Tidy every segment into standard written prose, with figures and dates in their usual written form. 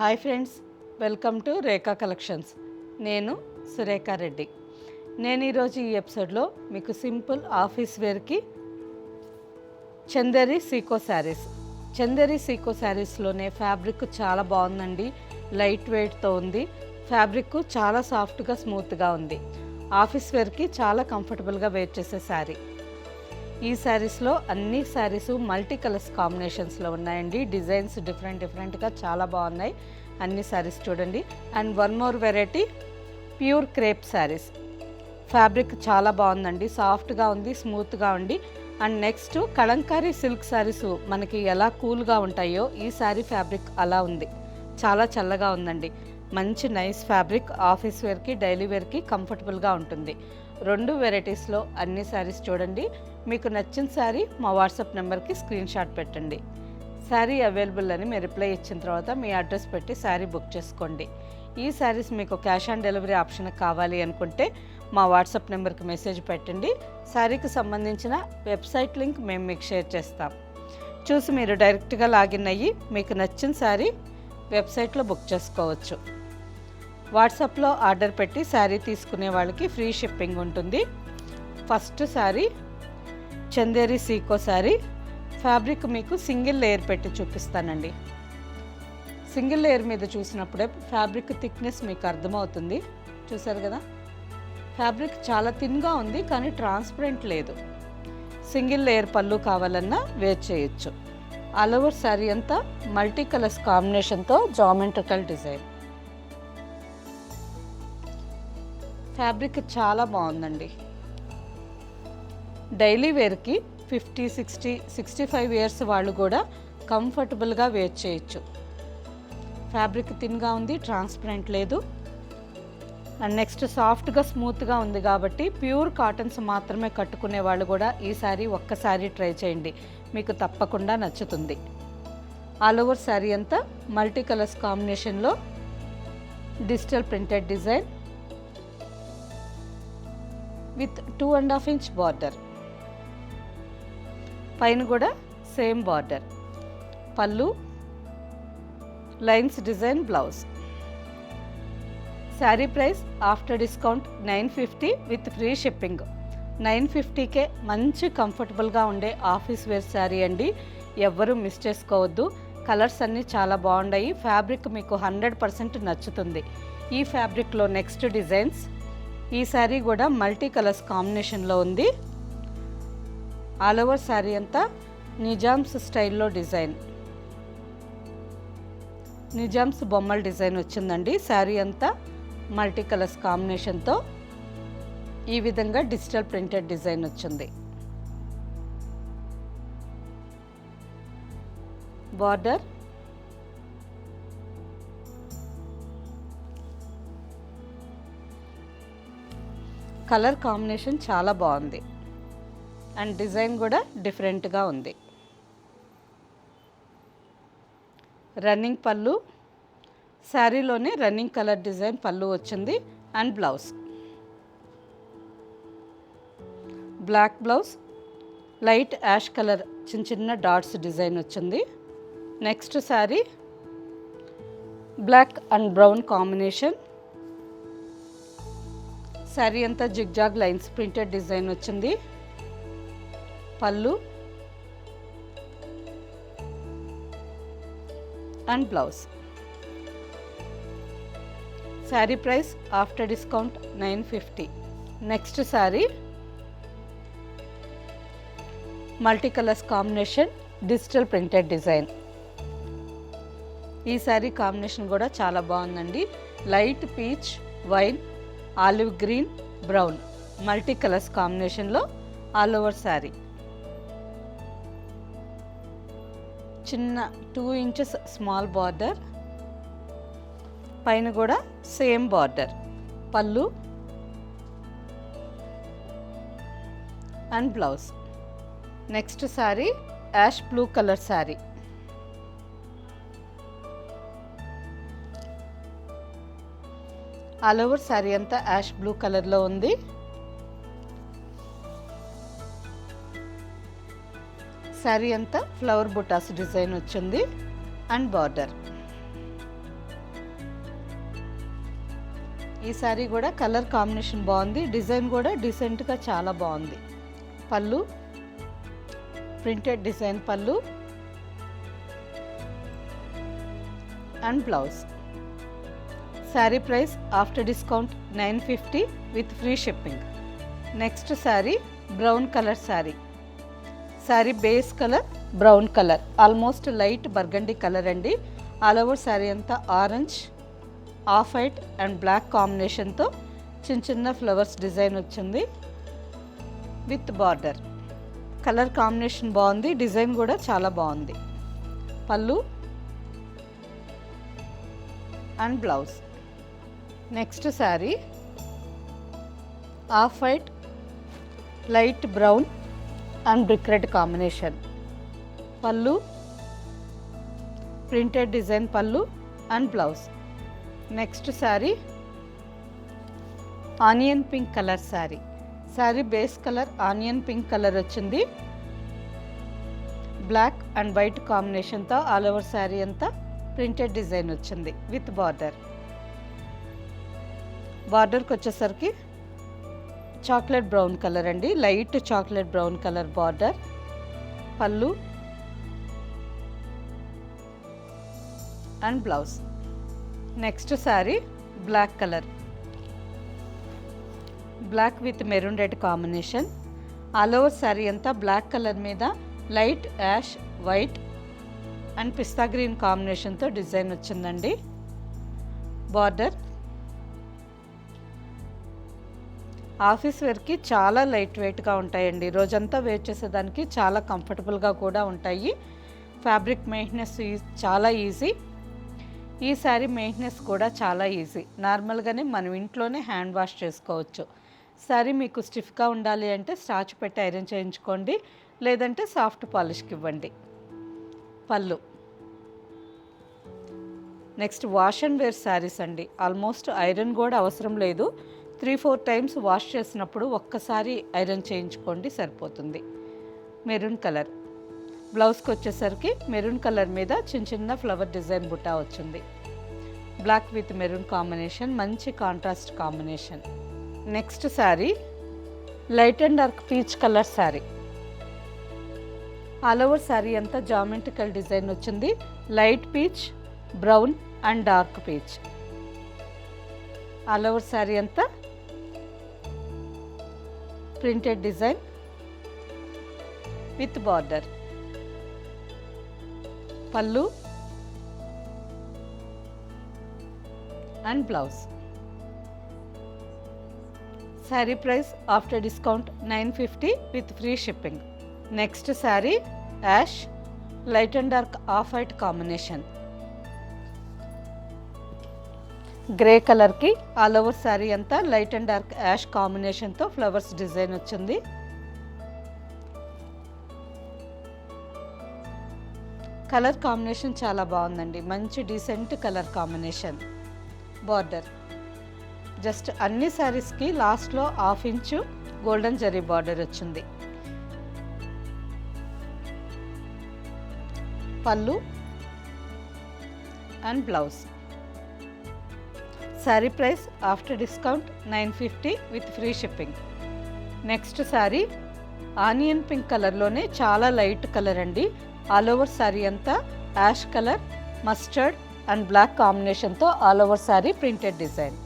Hi friends, welcome to Rekha collections. నేను సురేఖా రెడ్డి. నేను ఈరోజు ఈ ఎపిసోడ్లో మీకు సింపుల్ ఆఫీస్ వేర్కి చందేరి సీకో శారీస్లోనే ఫ్యాబ్రిక్ చాలా బాగుందండి. లైట్ వెయిట్తో ఉంది. ఫ్యాబ్రిక్ చాలా సాఫ్ట్గా స్మూత్గా ఉంది. ఆఫీస్ వేర్కి చాలా కంఫర్టబుల్గా వేర్ చేసే శారీ. ఈ శారీస్లో అన్ని శారీస్ మల్టీ కలర్స్ కాంబినేషన్స్లో ఉన్నాయండి. డిజైన్స్ డిఫరెంట్గా చాలా బాగున్నాయి. అన్ని శారీస్ చూడండి. And one more variety pure crepe saris. Fabric చాలా బాగుందండి, సాఫ్ట్గా ఉంది, స్మూత్గా ఉంది. And next Kalamkari silk saris మనకి ఎలా కూల్గా ఉంటాయో ఈ శారీ ఫ్యాబ్రిక్ అలా ఉంది. చాలా చల్లగా ఉందండి. మంచి నైస్ ఫ్యాబ్రిక్. ఆఫీస్ వేర్కి డైలీ వేర్కి కంఫర్టబుల్గా ఉంటుంది. రెండు వెరైటీస్లో అన్ని శారీస్ చూడండి. మీకు నచ్చిన శారీ మా వాట్సాప్ నెంబర్కి స్క్రీన్ షాట్ పెట్టండి. శారీ అవైలబుల్ అని మీరు రిప్లై ఇచ్చిన తర్వాత మీ అడ్రస్ పెట్టి శారీ బుక్ చేసుకోండి. ఈ శారీస్ మీకు క్యాష్ ఆన్ డెలివరీ ఆప్షన్ కావాలి అనుకుంటే మా వాట్సాప్ నెంబర్కి మెసేజ్ పెట్టండి. శారీకి సంబంధించిన వెబ్సైట్ లింక్ మేము మీకు షేర్ చేస్తాం. చూసి మీరు డైరెక్ట్గా లాగిన్ అయ్యి మీకు నచ్చిన శారీ వెబ్సైట్లో బుక్ చేసుకోవచ్చు. వాట్సాప్లో ఆర్డర్ పెట్టి శారీ తీసుకునే వాళ్ళకి ఫ్రీ షిప్పింగ్ ఉంటుంది. ఫస్ట్ శారీ చందేరి సీకో శారీ. ఫ్యాబ్రిక్ మీకు సింగిల్ లేయర్ పెట్టి చూపిస్తానండి. సింగిల్ లేయర్ మీద చూసినప్పుడే ఫ్యాబ్రిక్ థిక్నెస్ మీకు అర్థమవుతుంది. చూసారు కదా, ఫ్యాబ్రిక్ చాలా థిన్గా ఉంది కానీ ట్రాన్స్పరెంట్ లేదు. సింగిల్ లేయర్ పళ్ళు కావాలన్నా వేర్ చేయొచ్చు. ఆల్ ఓవర్ శారీ అంతా మల్టీ కలర్స్ కాంబినేషన్తో జామెట్రికల్ డిజైన్. ఫ్యాబ్రిక్ చాలా బాగుందండి. డైలీ వేర్కి 50, 60, 65 ఇయర్స్ వాళ్ళు కూడా కంఫర్టబుల్గా వేర్ చేయొచ్చు. ఫ్యాబ్రిక్ థిన్గా ఉంది, ట్రాన్స్పరెంట్ లేదు. అండ్ నెక్స్ట్ సాఫ్ట్గా స్మూత్గా ఉంది కాబట్టి ప్యూర్ కాటన్స్ మాత్రమే కట్టుకునే వాళ్ళు కూడా ఈ శారీ ఒక్కసారి ట్రై చేయండి, మీకు తప్పకుండా నచ్చుతుంది. ఆల్ ఓవర్ శారీ అంతా మల్టీ కలర్స్ కాంబినేషన్లో digital printed design with 2.5 inch border. పైన కూడా same border. Pallu, lines design blouse. Sari price after discount 950 with free shipping. 950కే మంచి కంఫర్టబుల్గా ఉండే ఆఫీస్ వేర్ శారీ అండి. ఎవ్వరూ మిస్ చేసుకోవద్దు. కలర్స్ అన్నీ చాలా బాగున్నాయి. ఫ్యాబ్రిక్ మీకు 100% నచ్చుతుంది. ఈ ఫ్యాబ్రిక్లో నెక్స్ట్ డిజైన్స్. ఈ శారీ కూడా మల్టీ కలర్స్ కాంబినేషన్లో ఉంది. ఆల్ ఓవర్ శారీ అంతా నిజామ్స్ స్టైల్లో డిజైన్, నిజామ్స్ బొమ్మల డిజైన్ వచ్చిందండి. శారీ అంతా మల్టీ కలర్స్ కాంబినేషన్తో ఈ విధంగా డిజిటల్ ప్రింటెడ్ డిజైన్ వచ్చింది. బార్డర్, కలర్ కాంబినేషన్ చాలా బాగుంది. అండ్ డిజైన్ కూడా డిఫరెంట్గా ఉంది. రన్నింగ్ పళ్ళు, శారీలోనే రన్నింగ్ కలర్ డిజైన్ పళ్ళు వచ్చింది. And blouse black blouse, light ash colour చిన్న డాట్స్ డిజైన్ వచ్చింది. Next sari black and brown combination. Sari అంతా జిగ్జాగ్ లైన్స్ ప్రింటెడ్ డిజైన్ వచ్చింది. Pallu and blouse. Sari price after discount 950. Next sari multi colours combination digital printed design. ఈ sari combination కూడా చాలా బాగుందండి. Light peach, wine, olive green, brown multi colours కాంబినేషన్లో all over sari. చిన్న 2 inches small border. పైన కూడా సేమ్ బార్డర్. పళ్ళు and blouse. Next sari ash blue colour sari. All over sari అంతా యాష్ బ్లూ కలర్లో ఉంది. శారీ అంతా ఫ్లవర్ బుటాస్ డిజైన్ వచ్చింది. And border. ఈ శారీ కూడా కలర్ కాంబినేషన్ బాగుంది, డిజైన్ కూడా డీసెంట్గా చాలా బాగుంది. పళ్ళు ప్రింటెడ్ డిజైన్ పళ్ళు and blouse. Sari price after discount 950 with free shipping. Next sari brown colour sari. Sari base colour brown colour, almost light burgundy colour అండి. ఆల్ ఓవర్ శారీ అంతా orange, off white and black కాంబినేషన్తో చిన్న చిన్న ఫ్లవర్స్ డిజైన్ వచ్చింది విత్ బార్డర్. కలర్ కాంబినేషన్ బాగుంది, design కూడా చాలా బాగుంది. Pallu and blouse. Next sari off white, light brown and brick red combination. పళ్ళు ప్రింటెడ్ డిజైన్ పళ్ళు and blouse. Next sari onion pink colour sari. Sari base colour onion pink colour వచ్చింది, black and white కాంబినేషన్తో all over sari అంతా printed design వచ్చింది with border. బార్డర్కి వచ్చేసరికి chocolate brown colour అండి, light chocolate brown colour border. పళ్ళు and blouse. Next sari black colour, black with maroon red combination. All over sari అంతా black colour మీద light ash, white and పిస్తా గ్రీన్ కాంబినేషన్తో డిజైన్ వచ్చిందండి. బార్డర్ ఆఫీస్ వేర్కి చాలా లైట్ వెయిట్గా ఉంటాయండి, రోజంతా వేర్ చేసేదానికి చాలా కంఫర్టబుల్గా కూడా ఉంటాయి. ఫ్యాబ్రిక్ మెయింటెనెన్స్ చాలా ఈజీ. ఈ శారీ మెయింటెనెన్స్ కూడా చాలా ఈజీ, నార్మల్గానే మనం ఇంట్లోనే హ్యాండ్ వాష్ చేసుకోవచ్చు. శారీ మీకు స్టిఫ్గా ఉండాలి అంటే స్టార్చ్ పెట్టి ఐరన్ చేయించుకోండి, లేదంటే సాఫ్ట్ పాలిష్కి ఇవ్వండి. Pallu. Next wash and wear saris అండి, ఆల్మోస్ట్ ఐరన్ కూడా అవసరం లేదు. 3-4 టైమ్స్ వాష్ చేసినప్పుడు ఒక్కసారి ఐరన్ చేయించుకోండి సరిపోతుంది. Maroon colour. బ్లౌజ్కి వచ్చేసరికి మెరూన్ కలర్ మీద చిన్న చిన్న ఫ్లవర్ డిజైన్ బుట్టా వచ్చింది. బ్లాక్ విత్ మెరూన్ కాంబినేషన్, మంచి contrast combination. Next sari light and dark peach colour sari. All over sari అంతా జామెట్రికల్ డిజైన్ వచ్చింది, light peach, brown and dark peach. All over sari అంతా ప్రింటెడ్ డిజైన్ విత్ బార్డర్. పళ్ళు and blouse. Sari price after discount 950 with free shipping. Next sari ash, light and dark off white combination. Grey కలర్కి all over sari అంతా light and dark ash కాంబినేషన్తో flowers design వచ్చింది. Colour combination చాలా బాగుందండి, మంచి decent colour combination. Border just అన్ని శారీస్కి లాస్ట్లో 1/2 ఇంచు గోల్డెన్ జరీ బార్డర్ వచ్చింది. Pallu and blouse. Sari price after discount 950 with free shipping. Next sari onion pink కలర్లోనే చాలా లైట్ కలర్ అండి. ఆల్ ఓవర్ శారీ అంతా ash colour, mustard and black కాంబినేషన్తో all over sari printed design.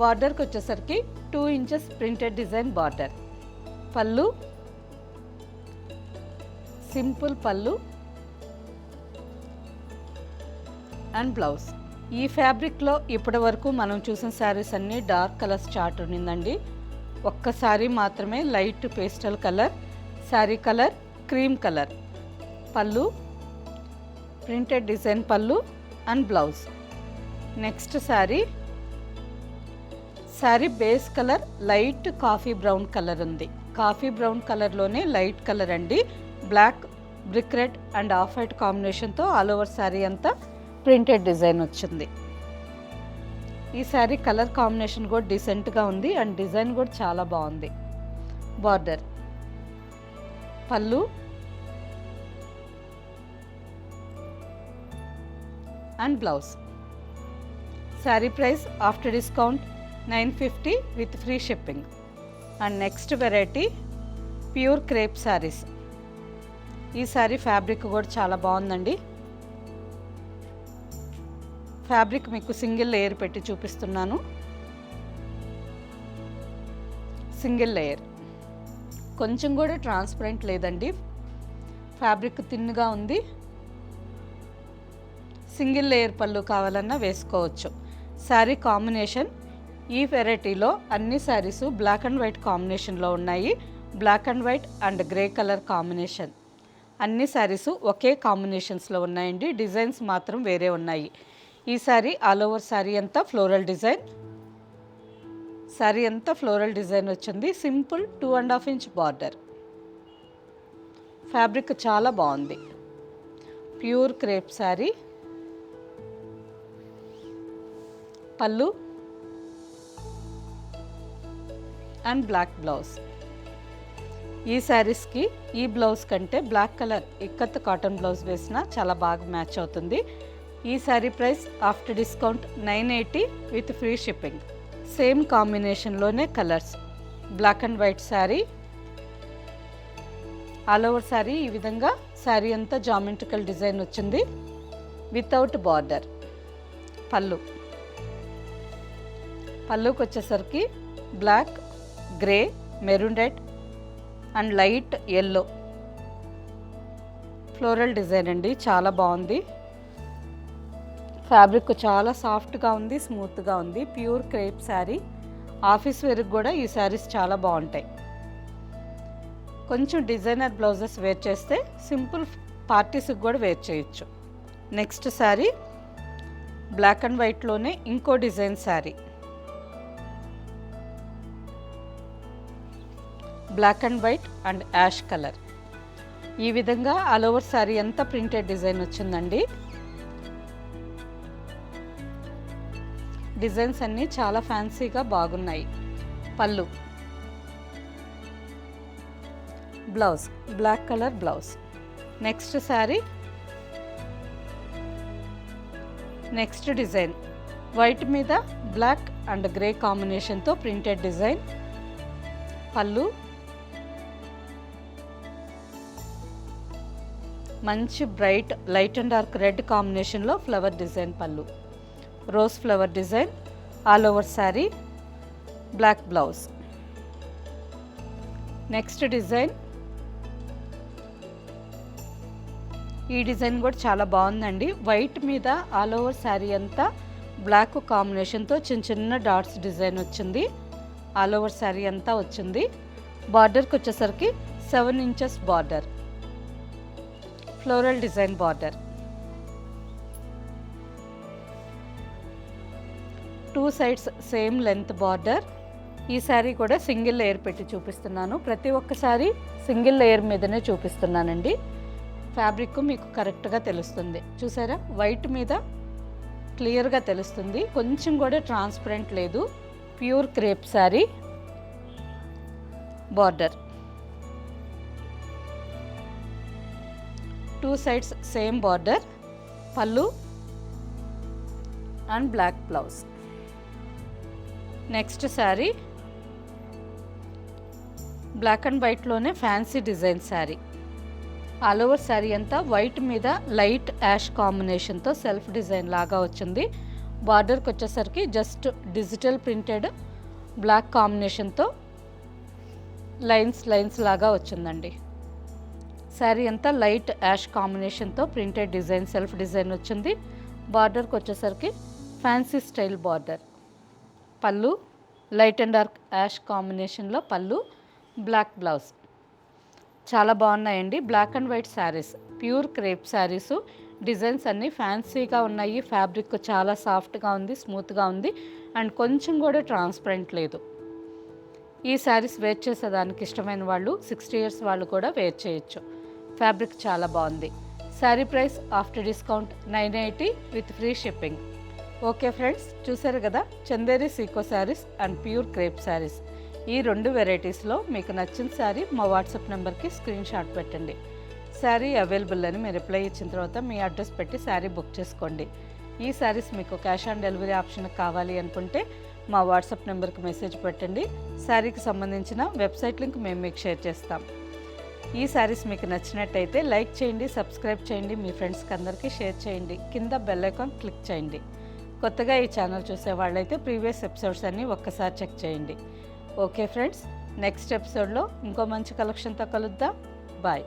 బార్డర్కి వచ్చేసరికి 2 inches printed design border. Pallu simple pallu and blouse. ఈ ఫ్యాబ్రిక్లో ఇప్పటి వరకు మనం చూసిన శారీస్ అన్నీ డార్క్ కలర్స్ చార్ట్ ఉండిందండి. ఒక్క శారీ మాత్రమే light pastel colour, sari colour cream colour. పళ్ళు ప్రింటెడ్ డిజైన్ పళ్ళు and blouse. Next sari base colour light coffee brown colour ఉంది. కాఫీ బ్రౌన్ కలర్లోనే లైట్ కలర్ అండి, black, brick red and off white కాంబినేషన్తో ఆల్ ఓవర్ శారీ అంతా ప్రింటెడ్ డిజైన్ వచ్చింది. ఈ sari colour combination కూడా డీసెంట్గా ఉంది అండ్ డిజైన్ కూడా చాలా బాగుంది. బార్డర్. పళ్ళు and blouse. Sari price after discount 950 with free shipping. And next variety pure crepe saris. ఈ శారీ ఫ్యాబ్రిక్ కూడా చాలా బాగుందండి. ఫ్యాబ్రిక్ మీకు సింగిల్ లేయర్ పెట్టి చూపిస్తున్నాను. సింగిల్ లేయర్, కొంచెం కూడా ట్రాన్స్పరెంట్ లేదండి. ఫ్యాబ్రిక్ థిన్గా ఉంది. సింగిల్ లేయర్ పళ్ళు కావాలన్నా వేసుకోవచ్చు. శారీ కాంబినేషన్ ఈ వెరైటీలో అన్ని శారీస్ బ్లాక్ అండ్ వైట్ కాంబినేషన్లో ఉన్నాయి. Black and white and grey colour combination. అన్ని శారీస్ ఒకే కాంబినేషన్స్లో ఉన్నాయండి. డిజైన్స్ మాత్రం వేరే ఉన్నాయి. ఈ శారీ ఆల్ ఓవర్ శారీ అంతా ఫ్లోరల్ డిజైన్. శారీ అంతా ఫ్లోరల్ డిజైన్ వచ్చింది. Simple 2.5 inch border. ఫ్యాబ్రిక్ చాలా బాగుంది. Pure crepe sari. Pallu and black blouse. ఈ శారీస్కి ఈ బ్లౌజ్ కంటే black colour ikat cotton blouse వేసినా చాలా బాగా మ్యాచ్ అవుతుంది. ఈ sari price after discount 980 with free shipping. Same కాంబినేషన్లోనే colours. Black and white sari. All over sari ఈ విధంగా శారీ అంతా జామెట్రికల్ డిజైన్ వచ్చింది వితౌట్ బార్డర్. పళ్ళుకి వచ్చేసరికి black, grey, maroon red and light yellow floral design అండి. చాలా బాగుంది. ఫ్యాబ్రిక్ చాలా సాఫ్ట్గా ఉంది, స్మూత్గా ఉంది. Pure crepe sari. ఆఫీస్ వేర్కి కూడా ఈ శారీస్ చాలా బాగుంటాయి. కొంచెం డిజైనర్ బ్లౌజెస్ వేర్ చేస్తే సింపుల్ పార్టీస్కి కూడా వేర్ చేయొచ్చు. నెక్స్ట్ శారీ బ్లాక్ అండ్ వైట్లోనే ఇంకో design sari. Black and white and ash colour. ఈ విధంగా ఆల్ ఓవర్ శారీ అంతా ప్రింటెడ్ డిజైన్ వచ్చిందండి. డిజైన్స్ అన్నీ చాలా ఫ్యాన్సీగా బాగున్నాయి. పళ్ళు, blouse black colour blouse. Next sari, next design white మీద బ్లాక్ అండ్ గ్రే కాంబినేషన్తో ప్రింటెడ్ డిజైన్. పళ్ళు మంచి bright light and dark red కాంబినేషన్లో ఫ్లవర్ డిజైన్. పళ్ళు rose flower design. All over sari black blouse. Next design. ఈ డిజైన్ కూడా చాలా బాగుందండి. వైట్ మీద ఆల్ ఓవర్ శారీ అంతా బ్లాక్ కాంబినేషన్తో చిన్న చిన్న డాట్స్ డిజైన్ వచ్చింది. ఆల్ ఓవర్ శారీ అంతా వచ్చింది. బార్డర్కి వచ్చేసరికి 7 inches border. Floral design border. 2 sides same length border. ఈ శారీ కూడా సింగిల్ లేయర్ పెట్టి చూపిస్తున్నాను. ప్రతి ఒక్కసారి సింగిల్ లేయర్ మీదనే చూపిస్తున్నానండి. ఫ్యాబ్రిక్ మీకు కరెక్ట్గా తెలుస్తుంది. చూసారా, వైట్ మీద క్లియర్గా తెలుస్తుంది. కొంచెం కూడా ట్రాన్స్పరెంట్ లేదు. Pure crepe sari. Border 2 sides same border. పళ్ళు and black blouse. Next sari black and వైట్లోనే fancy design sari. All over sari అంతా వైట్ మీద లైట్ యాష్ కాంబినేషన్తో సెల్ఫ్ డిజైన్ లాగా వచ్చింది. బార్డర్కి వచ్చేసరికి జస్ట్ డిజిటల్ ప్రింటెడ్ బ్లాక్ కాంబినేషన్తో లైన్స్ లాగా వచ్చిందండి. శారీ అంతా లైట్ యాష్ కాంబినేషన్తో ప్రింటెడ్ డిజైన్ సెల్ఫ్ డిజైన్ వచ్చింది. బార్డర్కి వచ్చేసరికి fancy style border. Pallu light and dark ash కాంబినేషన్లో పళ్ళు, బ్లాక్ బ్లౌజ్. చాలా బాగున్నాయండి. Black and white saris, pure crepe saris. Designs అన్నీ ఫ్యాన్సీగా ఉన్నాయి. ఫ్యాబ్రిక్ చాలా సాఫ్ట్గా ఉంది, స్మూత్గా ఉంది అండ్ కొంచెం కూడా ట్రాన్స్పరెంట్ లేదు. ఈ శారీస్ వేర్ చేసేదానికి ఇష్టమైన వాళ్ళు 60 ఇయర్స్ వాళ్ళు కూడా వేర్ చేయొచ్చు. ఫ్యాబ్రిక్ చాలా బాగుంది. Sari price after discount 980 with free shipping. Okay friends, చూసారు కదా చందేరి సీకో saris and pure crepe saris. ఈ 2 వెరైటీస్లో మీకు నచ్చిన శారీ మా వాట్సాప్ నెంబర్కి స్క్రీన్ షాట్ పెట్టండి. శారీ అవైలబుల్ అని మీరు రిప్లై ఇచ్చిన తర్వాత మీ అడ్రస్ పెట్టి శారీ బుక్ చేసుకోండి. ఈ శారీస్ మీకు క్యాష్ ఆన్ డెలివరీ ఆప్షన్ కావాలి అనుకుంటే మా వాట్సాప్ నెంబర్కి మెసేజ్ పెట్టండి. శారీకి సంబంధించిన వెబ్సైట్ లింక్ మేము మీకు షేర్ చేస్తాం. ఈ శారీస్ మీకు నచ్చినట్టయితే లైక్ చేయండి, సబ్స్క్రైబ్ చేయండి, మీ ఫ్రెండ్స్కి అందరికీ షేర్ చేయండి. కింద బెల్ ఐకాన్ క్లిక్ చేయండి. కొత్తగా ఈ ఛానల్ చూసే వాళ్ళైతే ప్రీవియస్ ఎపిసోడ్స్ అన్నీ ఒక్కసారి చెక్ చేయండి. ఓకే ఫ్రెండ్స్, నెక్స్ట్ ఎపిసోడ్లో ఇంకో మంచి కలెక్షన్తో కలుద్దాం. బాయ్.